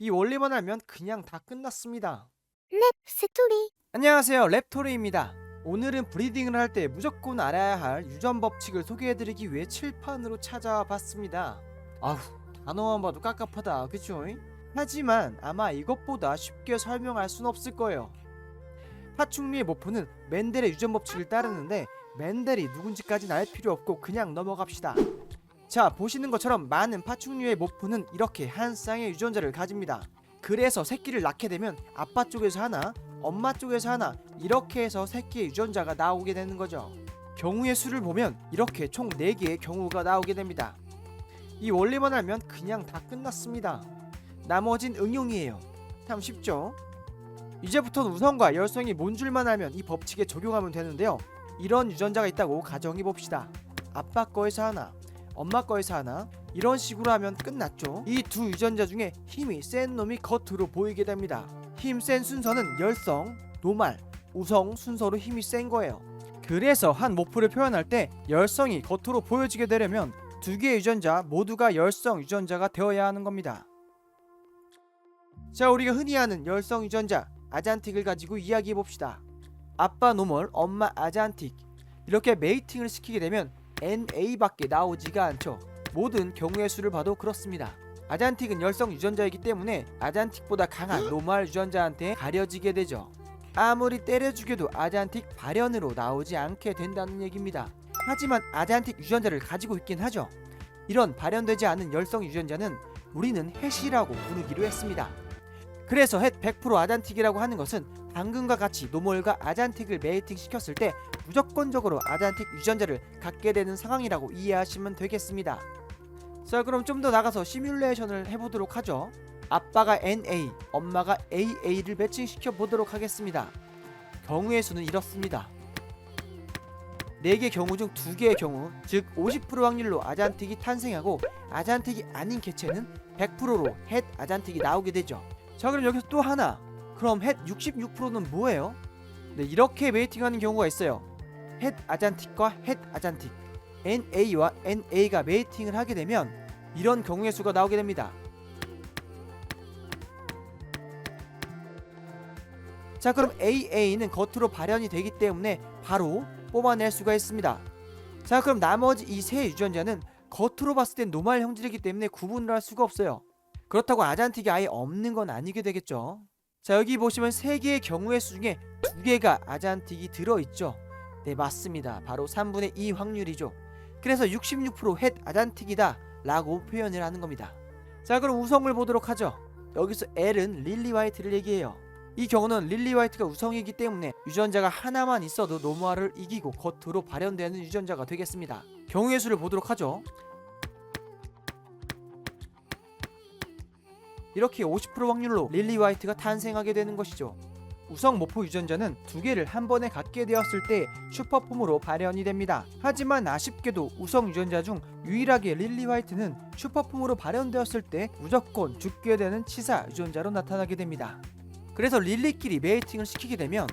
이 원리만 알면 그냥 다 끝났습니다. 랩 스토리. 안녕하세요, 랩토리입니다. 오늘은 브리딩을 할 때 무조건 알아야 할 유전 법칙을 소개해드리기 위해 칠판으로 찾아와 봤습니다. 아휴, 단어만 봐도 깝깝하다, 그쵸? 하지만 아마 이것보다 쉽게 설명할 순 없을 거예요. 파충류의 모포는 멘델의 유전 법칙을 따르는데 멘델이 누군지까지는 알 필요 없고 그냥 넘어갑시다. 자, 보시는 것처럼 많은 파충류의 모포는 이렇게 한 쌍의 유전자를 가집니다. 그래서 새끼를 낳게 되면 아빠 쪽에서 하나, 엄마 쪽에서 하나, 이렇게 해서 새끼의 유전자가 나오게 되는 거죠. 경우의 수를 보면 이렇게 총 4개의 경우가 나오게 됩니다. 이 원리만 알면 그냥 다 끝났습니다. 나머진 응용이에요. 참 쉽죠? 이제부터는 우성과 열성이 뭔 줄만 알면 이 법칙에 적용하면 되는데요. 이런 유전자가 있다고 가정해봅시다. 아빠 거에서 하나, 엄마 거에서 하나, 이런 식으로 하면 끝났죠. 이 두 유전자 중에 힘이 센 놈이 겉으로 보이게 됩니다. 힘 센 순서는 열성, 노말, 우성 순서로 힘이 센 거예요. 그래서 한 모프를 표현할 때 열성이 겉으로 보여지게 되려면 두 개의 유전자 모두가 열성 유전자가 되어야 하는 겁니다. 자, 우리가 흔히 아는 열성 유전자 아잔틱을 가지고 이야기해봅시다. 아빠 노멀, 엄마 아잔틱, 이렇게 메이팅을 시키게 되면 NA밖에 나오지가 않죠. 모든 경우의 수를 봐도 그렇습니다. 아잔틱은 열성 유전자이기 때문에 아잔틱보다 강한 노말 유전자한테 가려지게 되죠. 아무리 때려 죽여도 아잔틱 발현으로 나오지 않게 된다는 얘기입니다. 하지만 아잔틱 유전자를 가지고 있긴 하죠. 이런 발현되지 않은 열성 유전자는 우리는 햇이라고 부르기로 했습니다. 그래서 햇 100% 아잔틱이라고 하는 것은 방금과 같이 노멀과 아잔틱을 메이팅 시켰을 때 무조건적으로 아잔틱 유전자를 갖게 되는 상황이라고 이해하시면 되겠습니다. 자, 그럼 좀 더 나가서 시뮬레이션을 해보도록 하죠. 아빠가 NA, 엄마가 AA를 매칭시켜 보도록 하겠습니다. 경우의 수는 이렇습니다. 4개 경우 중 2개의 경우, 즉 50% 확률로 아잔틱이 탄생하고 아잔틱이 아닌 개체는 100%로 햇 아잔틱이 나오게 되죠. 자, 그럼 여기서 또 하나, 그럼 햇 66%는 뭐예요? 네, 이렇게 메이팅하는 경우가 있어요. 햇 아잔틱과 햇 아잔틱, NA와 NA가 메이팅을 하게 되면 이런 경우의 수가 나오게 됩니다. 자, 그럼 AA는 겉으로 발현이 되기 때문에 바로 뽑아낼 수가 있습니다. 자, 그럼 나머지 이 세 유전자는 겉으로 봤을 땐 노말 형질이기 때문에 구분을 할 수가 없어요. 그렇다고 아잔틱이 아예 없는 건 아니게 되겠죠. 자, 여기 보시면 3개의 경우의 수 중에 2개가 아잔틱이 들어있죠. 네, 맞습니다. 바로 3분의 2 확률이죠. 그래서 66%햇 아잔틱이다 라고 표현을 하는 겁니다. 자, 그럼 우성을 보도록 하죠. 여기서 L은 릴리 화이트를 얘기해요. 이 경우는 릴리 화이트가 우성이기 때문에 유전자가 하나만 있어도 노멀을 이기고 겉으로 발현되는 유전자가 되겠습니다. 경우의 수를 보도록 하죠. 이렇게 50% 확률로 릴리 화이트가 탄생하게 되는 것이죠. 우성 모포 유전자는 2개를 한 번에 갖게 되었을 때 슈퍼폼으로 발현이 됩니다. 하지만 아쉽게도 우성 유전자 중 유일하게 릴리 화이트는 슈퍼폼으로 발현되었을 때 무조건 죽게 되는 치사 유전자로 나타나게 됩니다. 그래서 릴리끼리 메이팅을 시키게 되면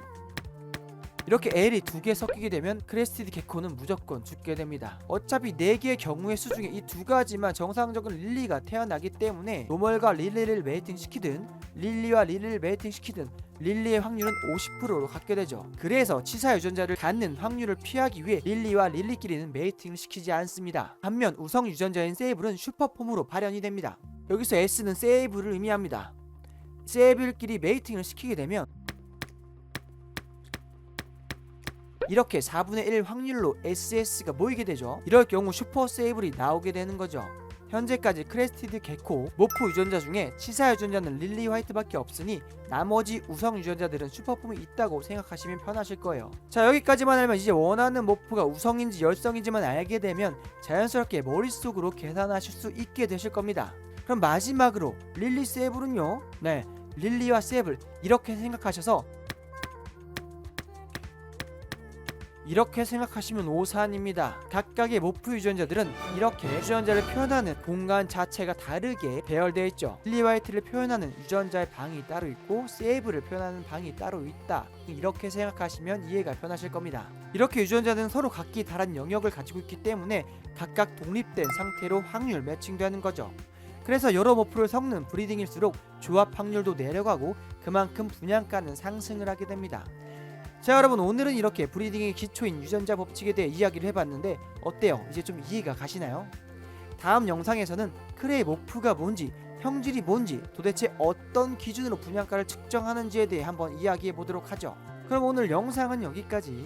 이렇게 L이 2개 섞이게 되면 크레스티드 개코는 무조건 죽게 됩니다. 어차피 4개의 경우의 수 중에 이 2가지만 정상적인 릴리가 태어나기 때문에 노멀과 릴리를 메이팅 시키든 릴리와 릴리를 메이팅 시키든 릴리의 확률은 50%로 갖게 되죠. 그래서 치사 유전자를 갖는 확률을 피하기 위해 릴리와 릴리끼리는 메이팅을 시키지 않습니다. 반면 우성 유전자인 세이블은 슈퍼폼으로 발현이 됩니다. 여기서 S는 세이블을 의미합니다. 세이블끼리 메이팅을 시키게 되면 이렇게 4분의 1 확률로 SS가 모이게 되죠. 이럴 경우 슈퍼 세이블이 나오게 되는 거죠. 현재까지 크레스티드 개코, 모프 유전자 중에 치사 유전자는 릴리 화이트밖에 없으니 나머지 우성 유전자들은 슈퍼폼이 있다고 생각하시면 편하실 거예요. 자, 여기까지만 알면 이제 원하는 모프가 우성인지 열성인지만 알게 되면 자연스럽게 머릿속으로 계산하실 수 있게 되실 겁니다. 그럼 마지막으로 릴리 세이블은요? 네, 릴리와 세이블 이렇게 생각하시면 오산입니다. 각각의 모프 유전자들은 이렇게 유전자를 표현하는 공간 자체가 다르게 배열되어 있죠. 릴리 화이트를 표현하는 유전자의 방이 따로 있고 세이브를 표현하는 방이 따로 있다. 이렇게 생각하시면 이해가 편하실 겁니다. 이렇게 유전자는 서로 각기 다른 영역을 가지고 있기 때문에 각각 독립된 상태로 확률 매칭되는 거죠. 그래서 여러 모프를 섞는 브리딩일수록 조합 확률도 내려가고 그만큼 분양가는 상승을 하게 됩니다. 자 여러분, 오늘은 이렇게 브리딩의 기초인 유전자 법칙에 대해 이야기를 해봤는데 어때요? 이제 좀 이해가 가시나요? 다음 영상에서는 크레의 모프가 뭔지, 형질이 뭔지, 도대체 어떤 기준으로 분양가를 측정하는지에 대해 한번 이야기해 보도록 하죠. 그럼 오늘 영상은 여기까지.